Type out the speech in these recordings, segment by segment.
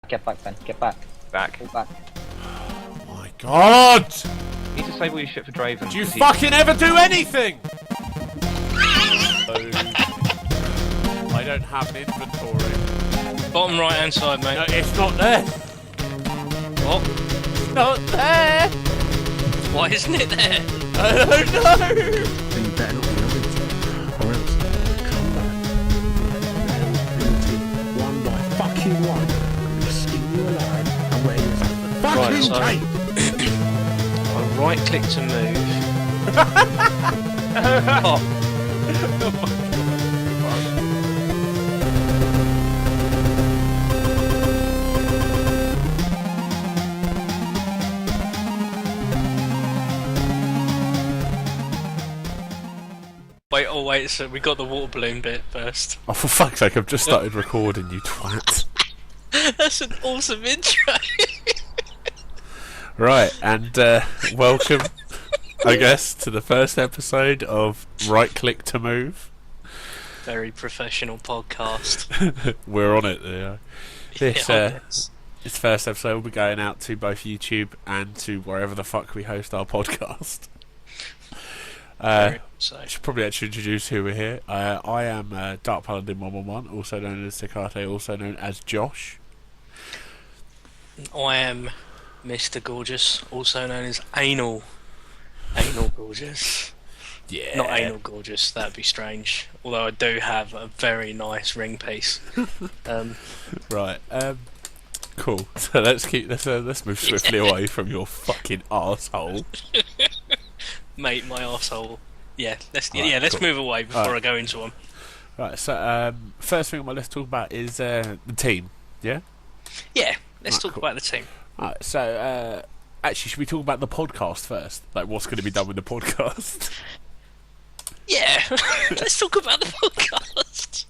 Get back, Ben. Get back. Back. Go back. Oh my god! You disable your shit for Draven. Do you fucking ever do anything? I don't have an inventory. Bottom right hand side, mate. No, it's not there. What? It's not there. Why isn't it there? I don't know. Then you better not be lying, or else come back. Penalty 1 by fucking 1. I'm gonna skin you alive and wear you the fucking Right, tape. I right click to move. Oh, wait, so we got the water balloon bit first. Oh, for fuck's sake, I've just started recording, you twat. That's an awesome intro. Right, and welcome, I guess, to the first episode of Right Click to Move. Very professional podcast. We're on it, there. Yes. This first episode will be going out to both YouTube and to wherever the fuck we host our podcast. So. I should probably actually introduce who we're here. I am Dark Paladin 111, also known as Tecate, also known as Josh. I am Mr. Gorgeous, also known as Anal Gorgeous. Yeah. Not Anal Gorgeous, that'd be strange. Although I do have a very nice ring piece. Right. Cool. So let's move swiftly away from your fucking arsehole. Mate, my arsehole. Yeah, let's cool. move away before I go into them. Right. So first thing on my list to talk about is the team. Yeah. Yeah, let's talk cool. about the team. Alright, so actually, should we talk about the podcast first? Like, what's going to be done with the podcast? Yeah, let's talk about the podcast.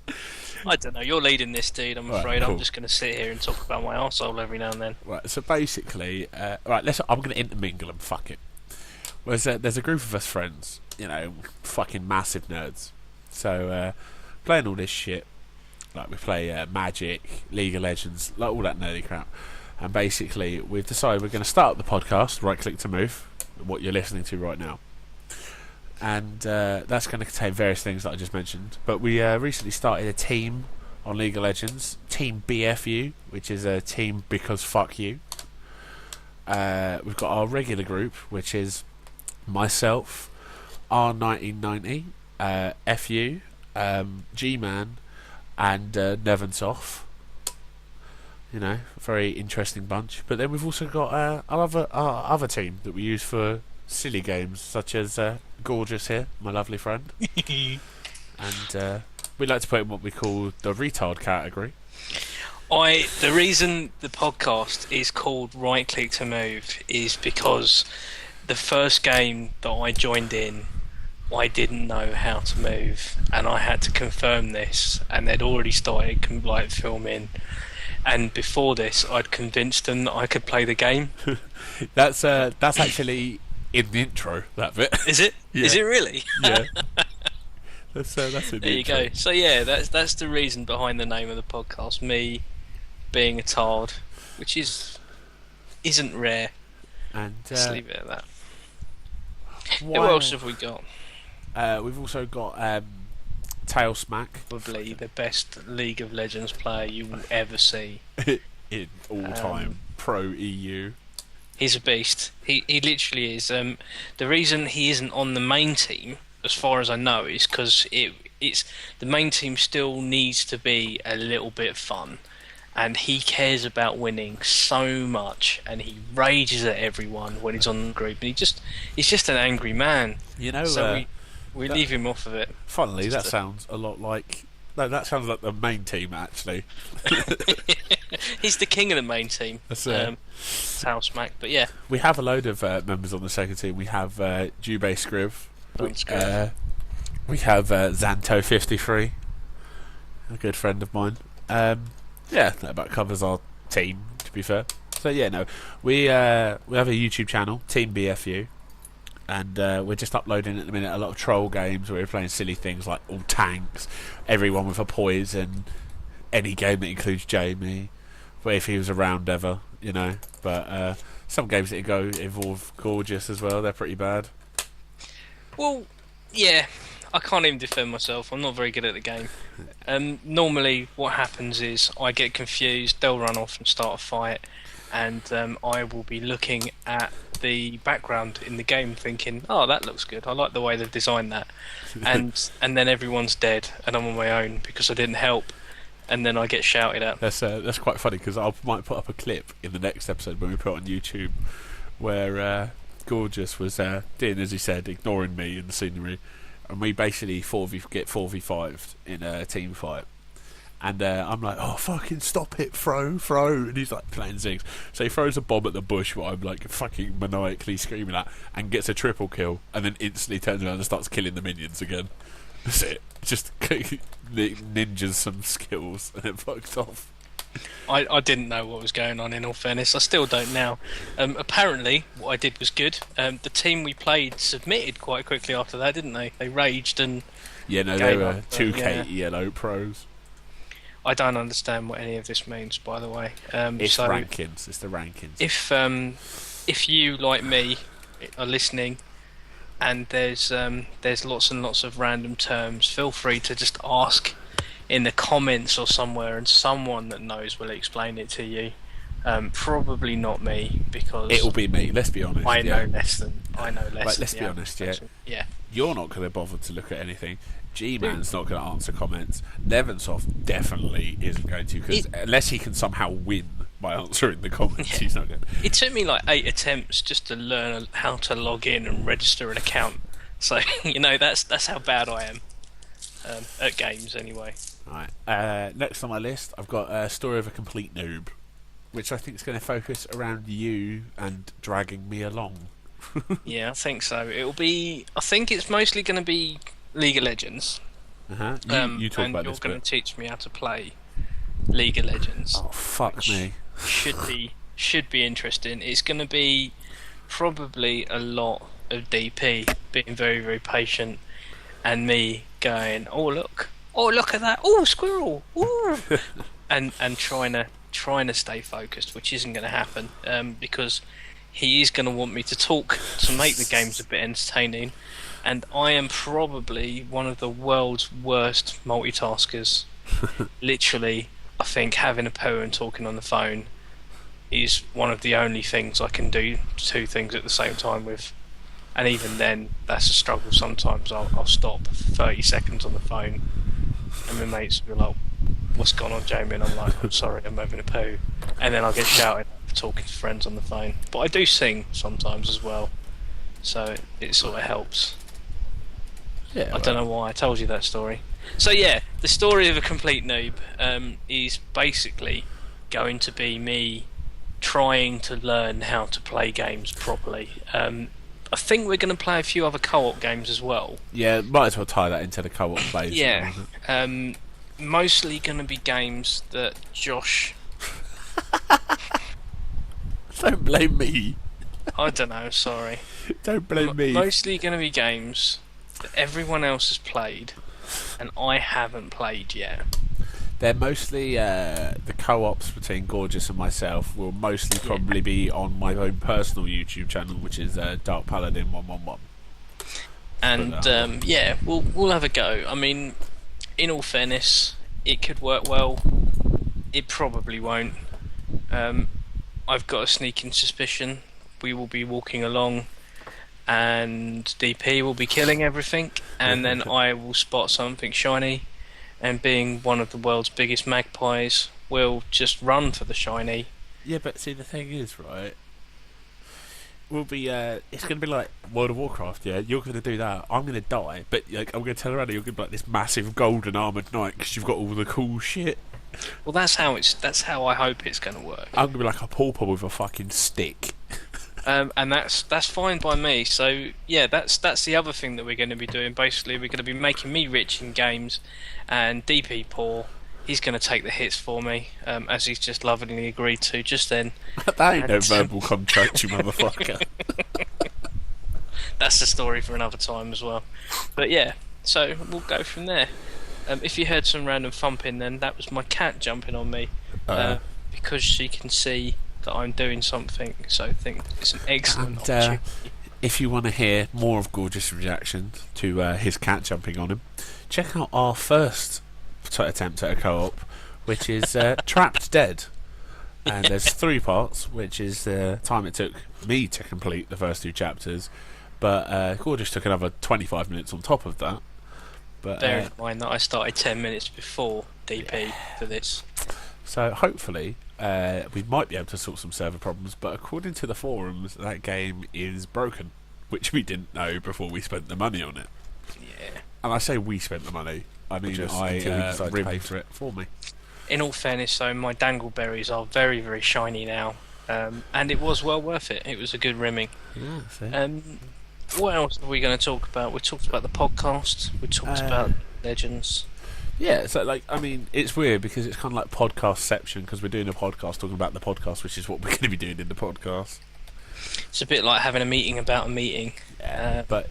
I don't know, you're leading this, dude. I'm afraid cool. I'm just going to sit here and talk about my arsehole every now and then. Right. So basically, I'm going to intermingle them. Fuck it. There's a group of us friends, fucking massive nerds. So playing all this shit, like we play Magic, League of Legends, like all that nerdy crap. And basically, we've decided we're going to start the podcast, Right Click to Move, what you're listening to right now. And that's going to contain various things that I just mentioned. But we recently started a team on League of Legends, TeamBFU, which is a team because fuck you. We've got our regular group, which is myself, R1990, FU, G-Man, and Nevensoff. Very interesting bunch. But then we've also got our other team that we use for silly games, such as Gorgeous here, my lovely friend. And we like to put in what we call the retard category. The reason the podcast is called Right Click to Move is because the first game that I joined in, I didn't know how to move, and I had to confirm this, and they'd already started filming. And before this, I'd convinced them that I could play the game. That's actually in the intro, that bit. Is it? Yeah. Is it really? Yeah. That's in the There you intro. go. So yeah, that's the reason behind the name of the podcast. Me being a tard, which isn't rare. And Let's leave it at that. Who Wow. else have we got? We've also got Tail Smack Probably the best League of Legends player you will ever see. in all time pro EU. He's a beast. He literally is. The reason he isn't on the main team, as far as I know, is because it's the main team still needs to be a little bit fun, and he cares about winning so much, and he rages at everyone when he's on the group, and he's just an angry man. So we leave him off of it. Funnily, that sounds a lot like... No, that sounds like the main team, actually. He's the king of the main team. That's it. Tail Smack, but yeah. We have a load of members on the second team. We have Jubei Scriv. We have Xanto53, a good friend of mine. Yeah, that about covers our team, to be fair. So yeah, no, we have a YouTube channel, TeamBFU, and we're just uploading at the minute a lot of troll games where we're playing silly things like all tanks, everyone with a poison, any game that includes Jamie, but if he was around ever, you know. But some games that involve Gorgeous as well. They're pretty bad. Well, yeah, I can't even defend myself. I'm not very good at the game. Normally, what happens is I get confused. They'll run off and start a fight, and I will be looking at the background in the game, thinking, "Oh, that looks good. I like the way they've designed that." And then everyone's dead, and I'm on my own because I didn't help. And then I get shouted at. That's quite funny because I might put up a clip in the next episode when we put it on YouTube where Gorgeous was doing as he said, ignoring me and the scenery, and we basically get 4v5'd in a team fight. And I'm like, oh, fucking stop it, throw. And he's like playing Ziggs. So he throws a bomb at the bush, what I'm like fucking maniacally screaming at, and gets a triple kill, and then instantly turns around and starts killing the minions again. That's it. Just ninjas some skills, and it fucked off. I didn't know what was going on, in all fairness. I still don't now. Apparently, what I did was good. The team we played submitted quite quickly after that, didn't they? They raged and... Yeah, no, they were 2K yellow pros. I don't understand what any of this means, by the way. It's so rankings. It's the rankings. If you, like me, are listening, and there's lots and lots of random terms, feel free to just ask in the comments or somewhere, and someone that knows will explain it to you. Probably not me, because it'll be me. Let's be honest. I know less. Right, let's be honest. Yeah. You're not going to bother to look at anything. G-Man's not going to answer comments. Nevensoft definitely isn't going to, because unless he can somehow win by answering the comments, he's not going to. It took me like 8 attempts just to learn how to log in and register an account. So, that's how bad I am at games anyway. Right. Next on my list, I've got a Story of a Complete Noob, which I think is going to focus around you and dragging me along. Yeah, I think so. I think it's mostly going to be League of Legends. You talk about this. You're going to teach me how to play League of Legends. Oh, fuck me. Should be interesting. It's going to be probably a lot of DP, being very, very patient, and me going, oh look at that, oh squirrel, ooh, and trying to stay focused, which isn't going to happen, because he is going to want me to talk to make the games a bit entertaining, and I am probably one of the world's worst multitaskers. Literally, I think having a poo and talking on the phone is one of the only things I can do 2 things at the same time with. And even then, that's a struggle sometimes. I'll stop 30 seconds on the phone, and my mates will be like, what's gone on, Jamie? And I'm like, I'm sorry, I'm having a poo. And then I'll get shouted for talking to friends on the phone. But I do sing sometimes as well, so it sort of helps. Yeah, I don't know why I told you that story. So yeah, the story of a complete noob is basically going to be me trying to learn how to play games properly. I think we're going to play a few other co-op games as well. Yeah, might as well tie that into the co-op plays. Yeah, mostly going to be games that Josh... Don't blame me. I don't know, sorry. Don't blame me. Mostly going to be games that everyone else has played and I haven't played yet. They're mostly the co-ops between Gorgeous and myself will mostly probably be on my own personal YouTube channel, which is Dark Paladin 111. And we'll have a go. I mean, in all fairness, it could work well. It probably won't. I've got a sneaking suspicion we will be walking along and DP will be killing everything, and then I will spot something shiny, and being one of the world's biggest magpies, we'll just run for the shiny. Yeah, but see, the thing is, right, we'll be, it's going to be like World of Warcraft, yeah? You're going to do that, I'm going to die, but like, I'm going to turn around and you're going to be like this massive golden armoured knight because you've got all the cool shit. Well, that's how I hope it's going to work. I'm going to be like a pauper with a fucking stick. And that's fine by me. So yeah, that's the other thing that we're going to be doing. Basically, we're going to be making me rich in games, and DP poor. He's going to take the hits for me, as he's just lovingly agreed to just then. That ain't no verbal contract, you motherfucker. That's the story for another time as well. But yeah, so we'll go from there. If you heard some random thumping, then that was my cat jumping on me. because she can see that I'm doing something. So I think it's an excellent opportunity. If you want to hear more of Gorgeous' reaction to his cat jumping on him, check out our first attempt at a co-op, which is Trapped Dead. And there's 3 parts, which is the time it took me to complete the first 2 chapters. But Gorgeous took another 25 minutes on top of that. But bear in mind that I started 10 minutes before DP for this. So hopefully we might be able to sort some server problems, but according to the forums, that game is broken, which we didn't know before we spent the money on it. Yeah. And I say we spent the money, I mean Just I until we decide to paid for it for me. In all fairness, though, my dangleberries are very, very shiny now, and it was well worth it. It was a good rimming. Yeah, see? What else are we going to talk about? We talked about the podcast. We talked about Legends. Yeah, so like, I mean, it's weird because it's kind of like podcastception because we're doing a podcast talking about the podcast, which is what we're going to be doing in the podcast. It's a bit like having a meeting about a meeting. But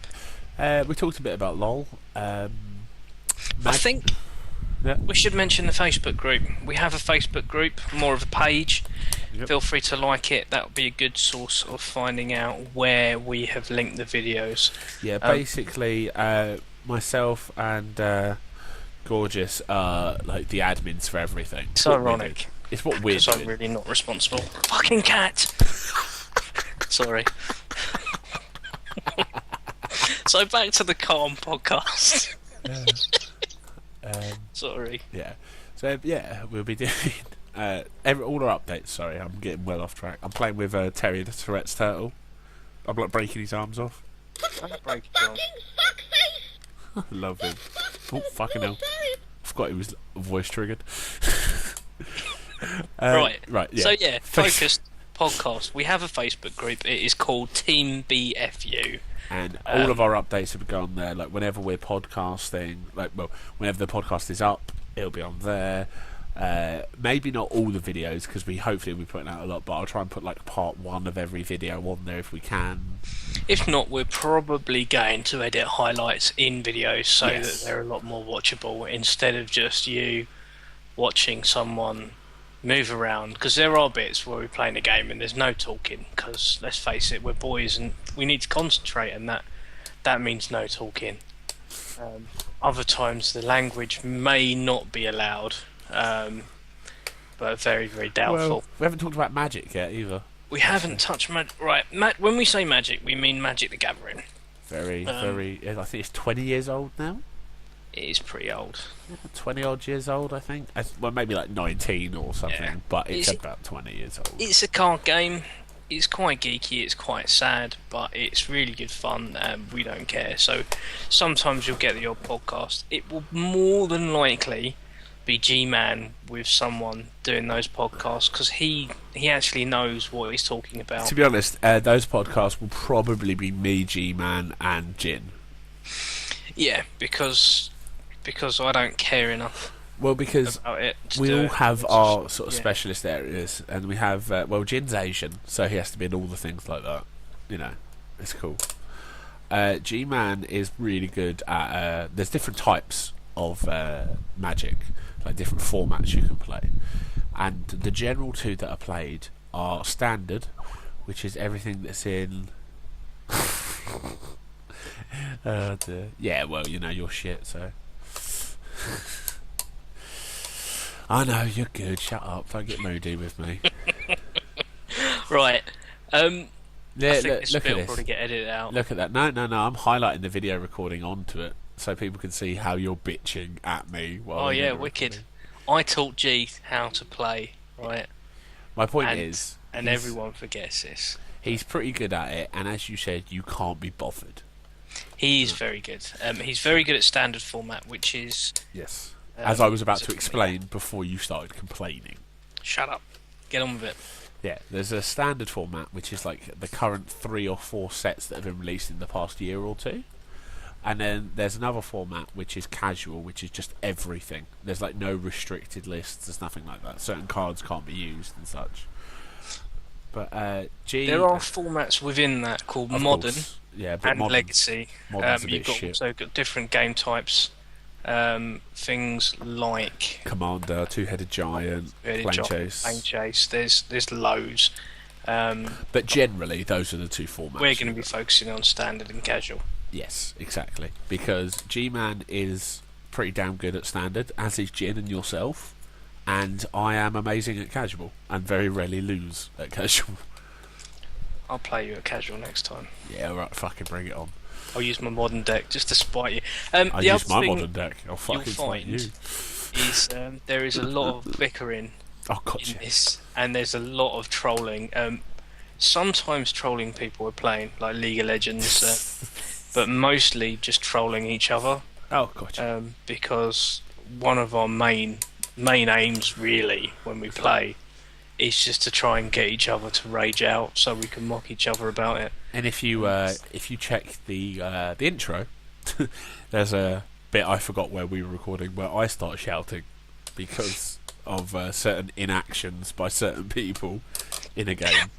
we talked a bit about LOL. I think Yeah. we should mention the Facebook group. We have a Facebook group, more of a page. Yep. Feel free to like it. That would be a good source of finding out where we have linked the videos. Yeah, basically, myself and Gorgeous are like the admins for everything. It's ironic. It's what we're Because I'm doing. really not responsible. Fucking cat! Sorry. So back to the Calm podcast. Sorry. Yeah. So yeah, we'll be doing all our updates. Sorry, I'm getting well off track. I'm playing with Terry the Tourette's turtle. I'm like breaking his arms off. Don't break it down. Love him. Oh fucking hell! I forgot he was voice triggered. Right. Yeah. So yeah, focused podcast. We have a Facebook group. It is called TeamBFU. And all of our updates will go on there. Like whenever we're podcasting, whenever the podcast is up, it'll be on there. Maybe not all the videos because hopefully we'll be putting out a lot, but I'll try and put like part 1 of every video on there if we can. If not, we're probably going to edit highlights in videos so Yes. that they're a lot more watchable instead of just you watching someone move around. Because there are bits where we're playing a game and there's no talking. Because let's face it, we're boys and we need to concentrate, and that means no talking. Other times the language may not be allowed, but very, very doubtful. Well, we haven't talked about magic yet either. We haven't touched magic. Right, when we say magic, we mean Magic the Gathering. Very. I think it's 20 years old now. It is pretty old. 20 odd years old, I think. Well, maybe like 19 or something, Yeah. but it's It's- about 20 years old. It's a card game. It's quite geeky. It's quite sad, but it's really good fun, and we don't care. So sometimes you'll get the odd podcast. It will more than likely be G-Man with someone doing those podcasts because he actually knows what he's talking about. To be honest, those podcasts will probably be me, G-Man, and Jin. Yeah, because I don't care enough Well, because about it. To we do all it. have It's our just- sort of yeah. specialist areas, and we have Jin's Asian, so he has to be in all the things like that. You know, it's cool. G-Man is really good at. There's different types of magic, like different formats you can play, and the general 2 that are played are standard, which is everything that's in. Yeah, well, you know you're shit, so. I know you're good. Shut up! Don't get moody with me. Right. Yeah, I think this look bit at will this. probably get edited out. Look at that. No. I'm highlighting the video recording onto it so people can see how you're bitching at me. While Oh I'm yeah, in the wicked. recording. I taught G how to play, right? My point And- is, And he's- everyone forgets this. he's pretty good at it, and as you said, you can't be bothered. He is very good. He's very good at standard format, which is... Yes. As I was about to what's it explain before you started complaining. Shut up. Get on with it. Yeah, there's a standard format, which is like the current 3 or 4 sets that have been released in the past year or 2. And then there's another format, which is casual, which is just everything. There's like no restricted lists, there's nothing like that. Certain cards can't be used and such. But G... There are formats within that called of Modern course. Yeah, but and modern, Legacy. Modern's a You've bit got shit. also got different game types. Things like Commander, two-headed giant, plane chase. Plane chase. There's loads. But generally, those are the two formats. We're going to be focusing on standard and casual. Yes, exactly. Because G-Man is pretty damn good at standard, as is Jin and yourself. And I am amazing at casual, and very rarely lose at casual. I'll play you at casual next time. Yeah, right, fucking bring it on. I'll use my modern deck just to spite you. I use my modern deck. I'll fucking spite you. Is there is a lot of bickering in this, and there's a lot of trolling. Sometimes trolling people we're playing, like League of Legends, but mostly just trolling each other. Oh, gotcha. Because one of our main aims, really, when we play, is just to try and get each other to rage out, so we can mock each other about it. And if you check the intro, there's a bit I forgot where we were recording where I start shouting because of certain inactions by certain people in a game.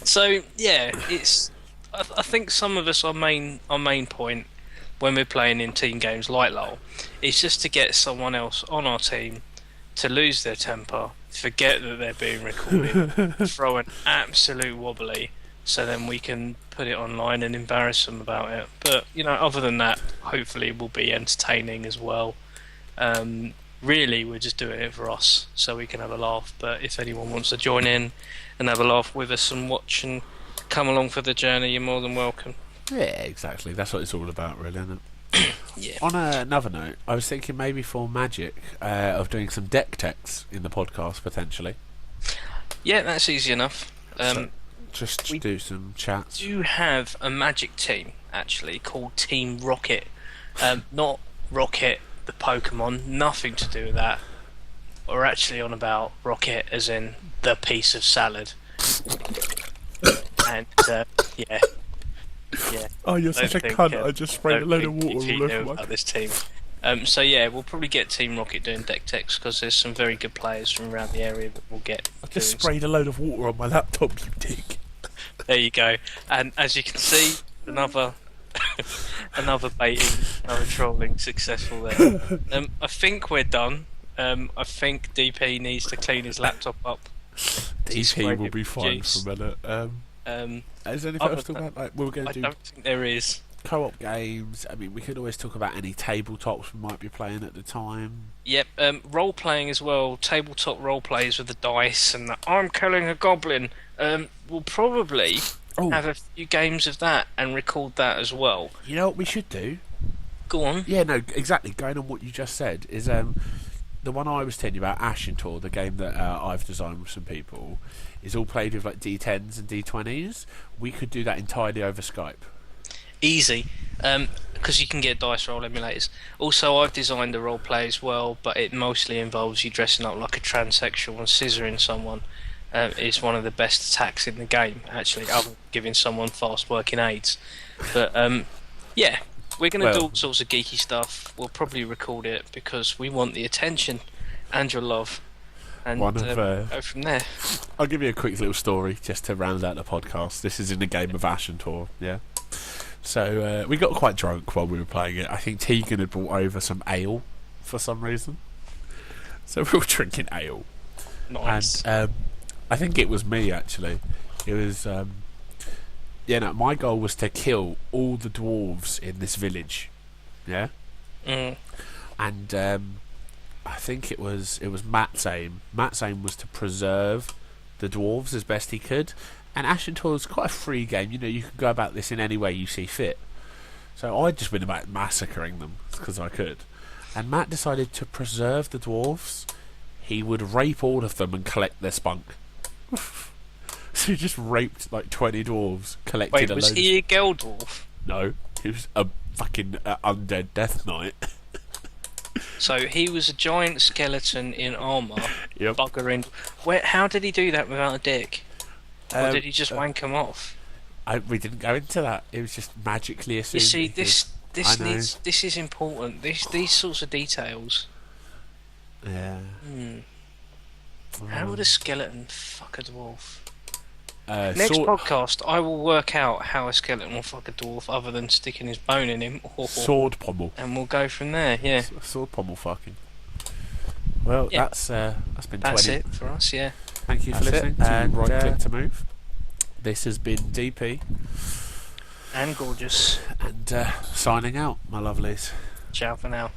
So yeah, it's. I think some of us, our main point when we're playing in team games like LoL is just to get someone else on our team to lose their temper, forget that they're being recorded, throw an absolute wobbly, so then we can put it online and embarrass them about it. But other than that, hopefully it will be entertaining as well. Really, we're just doing it for us, so we can have a laugh. But if anyone wants to join in and have a laugh with us and watch and come along for the journey, you're more than welcome. Yeah, exactly. That's what it's all about, really, isn't it? Yeah. On another note, I was thinking maybe for Magic of doing some deck techs in the podcast, potentially. Yeah, that's easy enough. Just do some chats. We do have a Magic team, actually, called Team Rocket. Not Rocket, the Pokemon, nothing to do with that. We're actually on about Rocket as in the piece of salad. And, yeah. Yeah. Oh, you're such a cunt. I just sprayed a load of water all over my... about this team. So yeah, we'll probably get Team Rocket doing deck techs because there's some very good players from around the area that we'll get. I just sprayed a load of water on my laptop, you dick. There you go. And as you can see, another baiting, another trolling successful there. I think we're done. I think DP needs to clean his laptop up. DP will be fine for a minute. Is there anything else to talk about? Like, we're going to do... I don't think there is. Co-op games. I mean, we could always talk about any tabletops we might be playing at the time. Yep, role playing as well. Tabletop role plays with the dice and the I'm killing a goblin. We'll probably have a few games of that and record that as well. You know what we should do? Go on. Yeah, no, exactly. Going on what you just said is the one I was telling you about, Ashen Tour, the game that I've designed with some people, is all played with like D10s and D20s. We could do that entirely over Skype. Easy, because you can get dice roll emulators. Also, I've designed a role play as well, but it mostly involves you dressing up like a transsexual and scissoring someone. It's one of the best attacks in the game, actually, other than giving someone fast-working aids. But yeah, we're going to do all sorts of geeky stuff. We'll probably record it because we want the attention and your love. And go from there. I'll give you a quick little story just to round out the podcast. This is in the game of Ashen Tour, yeah. So we got quite drunk while we were playing it. I think Tegan had brought over some ale for some reason. So we were drinking ale. Nice. And I think it was me, actually. It was... my goal was to kill all the dwarves in this village. Yeah? Mm. And I think it was Matt's aim. Matt's aim was to preserve the dwarves as best he could. And Ashen Tour is quite a free game. You know, you can go about this in any way you see fit. So I just went about massacring them because I could. And Matt decided to preserve the dwarves. He would rape all of them and collect their spunk. So he just raped like 20 dwarves, collected Wait, a load. was he a girl dwarf? No, he was a fucking undead death knight. So he was a giant skeleton in armour, Yep. buggering. How did he do that without a dick? Or did he just wank him off? We didn't go into that. It was just magically assumed. You see, this this is important. These sorts of details. Yeah. How would a skeleton fuck a dwarf? Next sword, podcast, I will work out how a skeleton will fuck a dwarf other than sticking his bone in him. sword pommel. And we'll go from there, yeah. Sword pommel fucking. Well, Yeah. that's been That's 20. it for us, yeah. Thank you for That's it. listening to And, Right Click to Move. This has been DP And gorgeous. and signing out, my lovelies. Ciao for now.